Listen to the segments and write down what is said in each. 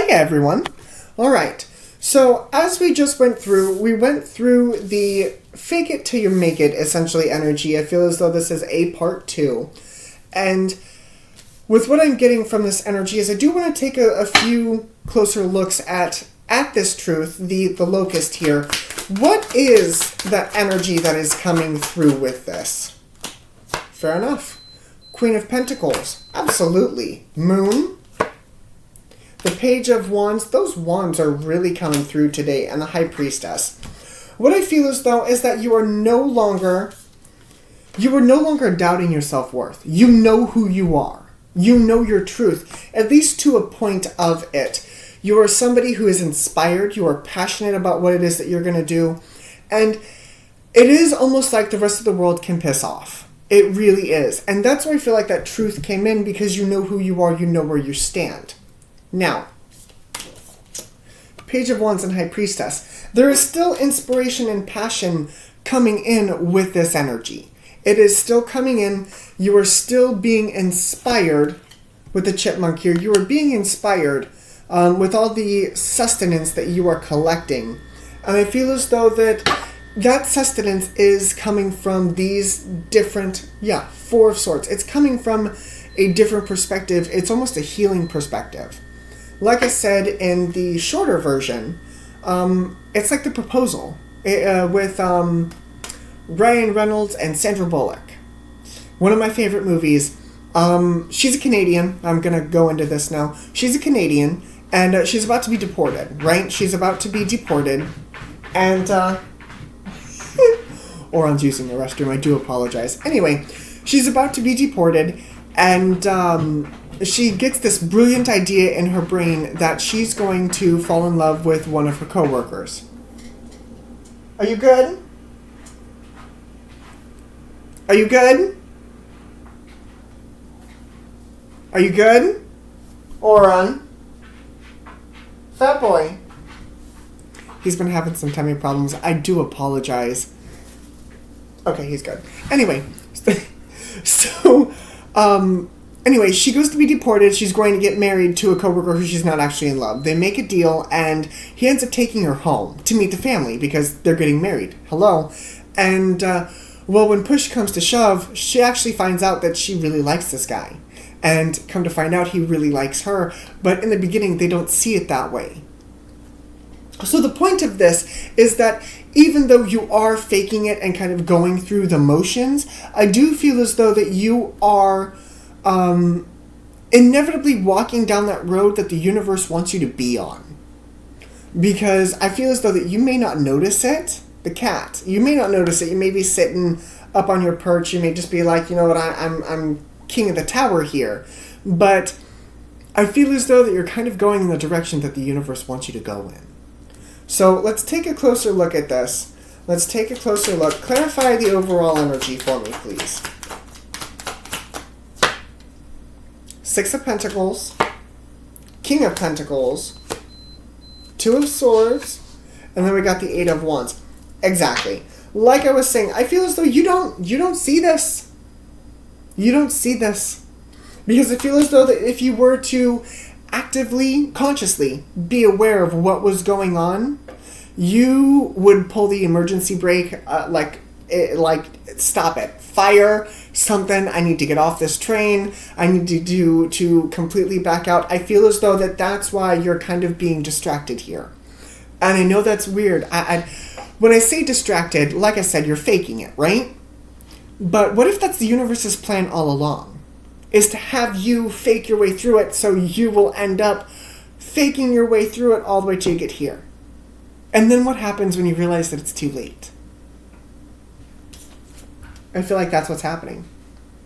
everyone. All right. So as we just went through, the fake it till you make it, essentially, energy. I feel as though this is a part 2. And with what I'm getting from this energy is I do want to take a few closer looks at this truth, the locust here. What is the energy that is coming through with this? Fair enough. Queen of Pentacles. Absolutely. Moon. The Page of Wands. Those wands are really coming through today. And the High Priestess. What I feel as though is that you are no longer doubting your self-worth. You know who you are. You know your truth. At least to a point of it. You are somebody who is inspired. You are passionate about what it is that you're going to do. And it is almost like the rest of the world can piss off. It really is. And that's where I feel like that truth came in, because you know who you are. You know where you stand. Now, Page of Wands and High Priestess. There is still inspiration and passion coming in with this energy. It is still coming in. You are still being inspired with the chipmunk here. You are being inspired with all the sustenance that you are collecting. And I feel as though that sustenance is coming from these different, Four of Swords. It's coming from a different perspective. It's almost a healing perspective. Like I said in the shorter version, it's like The Proposal with Ryan Reynolds and Sandra Bullock. One of my favorite movies. She's a Canadian. I'm going to go into this now. She's a Canadian, and she's about to be deported, right? She's about to be deported, and Oron's using the restroom. I do apologize. Anyway, she's about to be deported, and she gets this brilliant idea in her brain that she's going to fall in love with one of her coworkers. Are you good? Are you good? Are you good? Oron? Fat boy. He's been having some tummy problems. I do apologize. Okay, he's good. Anyway, anyway, she goes to be deported. She's going to get married to a coworker who she's not actually in love. They make a deal, and he ends up taking her home to meet the family because they're getting married. Hello. And, when push comes to shove, she actually finds out that she really likes this guy. And come to find out, he really likes her. But in the beginning, they don't see it that way. So the point of this is that even though you are faking it and kind of going through the motions, I do feel as though that you are inevitably walking down that road that the universe wants you to be on. Because I feel as though that you may not notice it. The cat. You may not notice it. You may be sitting up on your perch. You may just be like, you know what, I'm king of the tower here. But I feel as though that you're kind of going in the direction that the universe wants you to go in. So let's take a closer look at this. Let's take a closer look. Clarify the overall energy for me, please. Six of Pentacles, King of Pentacles, Two of Swords, and then we got the Eight of Wands. Exactly. Like I was saying, I feel as though you don't see this. You don't see this. Because I feel as though that if you were to actively, consciously be aware of what was going on, you would pull the emergency brake, stop it. Fire something. I need to get off this train. I need to completely back out. I feel as though that's why you're kind of being distracted here. And I know that's weird. When I say distracted, like I said, you're faking it, right? But what if that's the universe's plan all along? Is to have you fake your way through it, so you will end up faking your way through it all the way till you get here. And then what happens when you realize that it's too late? I feel like that's what's happening.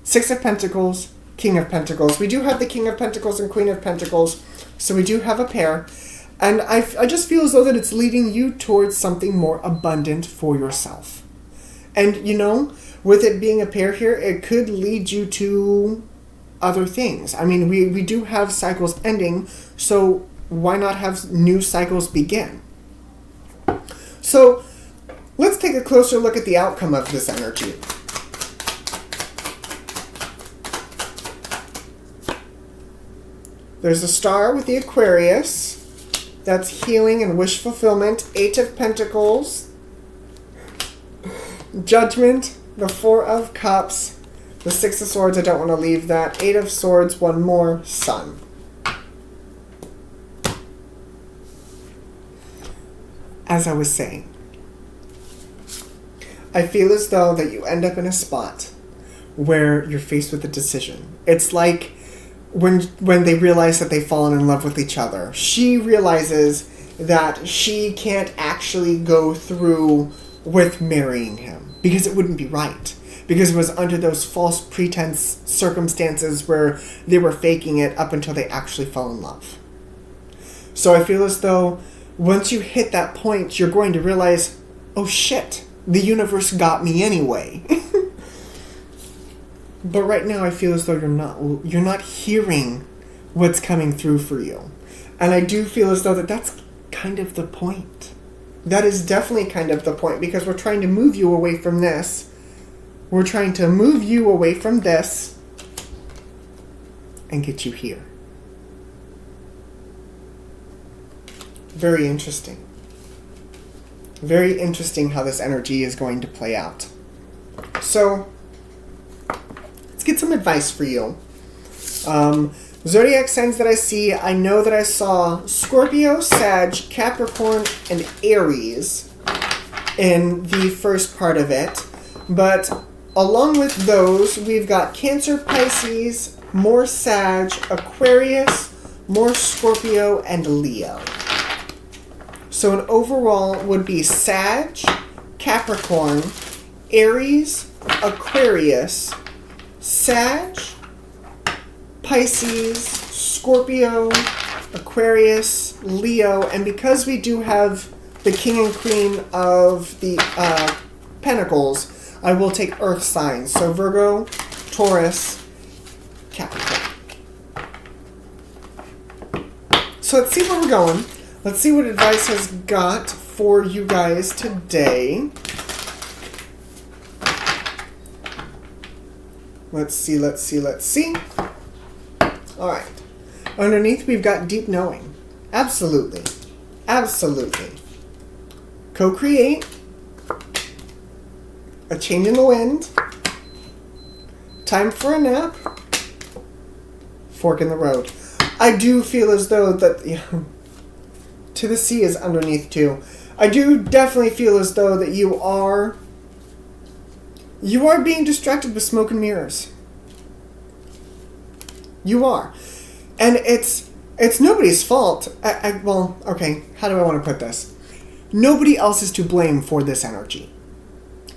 Six of Pentacles, King of Pentacles. We do have the King of Pentacles and Queen of Pentacles, so we do have a pair. And I just feel as though that it's leading you towards something more abundant for yourself. And, with it being a pair here, it could lead you to other things. I mean, we do have cycles ending, so why not have new cycles begin? So let's take a closer look at the outcome of this energy. There's a star with the Aquarius. That's healing and wish fulfillment. 8 of Pentacles. Judgment. The 4 of Cups. The 6 of Swords, I don't want to leave that. 8 of Swords, one more. Sun. As I was saying, I feel as though that you end up in a spot where you're faced with a decision. It's like when they realize that they've fallen in love with each other. She realizes that she can't actually go through with marrying him because it wouldn't be right. Because it was under those false pretense circumstances where they were faking it up until they actually fell in love. So I feel as though once you hit that point, you're going to realize, oh shit, the universe got me anyway. But right now I feel as though you're not hearing what's coming through for you. And I do feel as though that's kind of the point. That is definitely kind of the point, because we're trying to move you away from this. We're trying to move you away from this and get you here. Very interesting. Very interesting how this energy is going to play out. So, let's get some advice for you. Zodiac signs that I see, I know that I saw Scorpio, Sag, Capricorn, and Aries in the first part of it. But along with those, we've got Cancer, Pisces, more Sag, Aquarius, more Scorpio, and Leo. So an overall would be Sag, Capricorn, Aries, Aquarius, Sag, Pisces, Scorpio, Aquarius, Leo, and because we do have the King and Queen of the Pentacles, I will take Earth signs. So Virgo, Taurus, Capricorn. So let's see where we're going. Let's see what advice has got for you guys today. Let's see. All right. Underneath, we've got deep knowing. Absolutely. Co-create. A change in the wind. Time for a nap. Fork in the road. I do feel as though that... To the sea is underneath too. I do definitely feel as though that you are being distracted with smoke and mirrors. You are. And it's nobody's fault. Well, okay, how do I want to put this? Nobody else is to blame for this energy.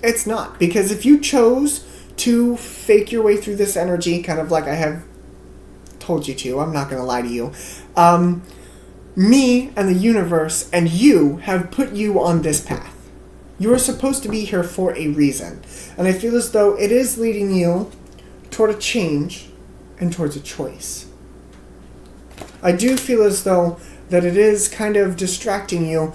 It's not. Because if you chose to fake your way through this energy, kind of like I have told you to, I'm not going to lie to you, me and the universe and you have put you on this path. You are supposed to be here for a reason. And I feel as though it is leading you toward a change and towards a choice. I do feel as though that it is kind of distracting you.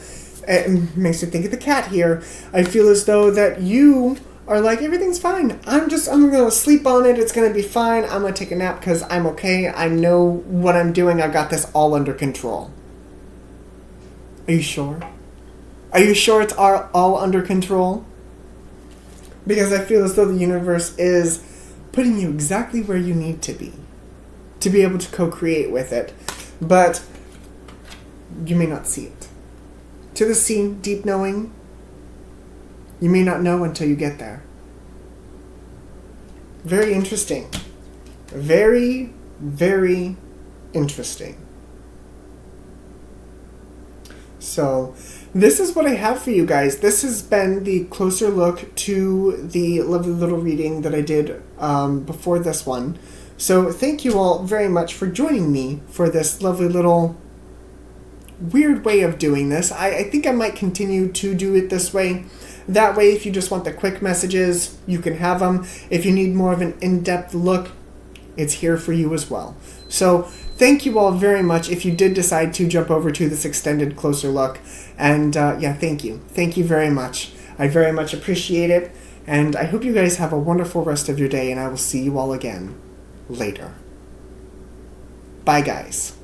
It makes me think of the cat here. I feel as though that you are like, everything's fine. I'm going to sleep on it. It's going to be fine. I'm going to take a nap because I'm okay. I know what I'm doing. I've got this all under control. Are you sure? Are you sure it's all under control? Because I feel as though the universe is putting you exactly where you need to be able to co-create with it. But you may not see it. To the sea, deep knowing, you may not know until you get there. Very interesting. Very, very interesting. So, this is what I have for you guys. This has been the closer look to the lovely little reading that I did before this one. So, thank you all very much for joining me for this lovely little weird way of doing this. I think I might continue to do it this way. That way, if you just want the quick messages, you can have them. If you need more of an in-depth look, it's here for you as well. So, thank you all very much if you did decide to jump over to this extended closer look. And thank you. Thank you very much. I very much appreciate it. And I hope you guys have a wonderful rest of your day, and I will see you all again later. Bye, guys.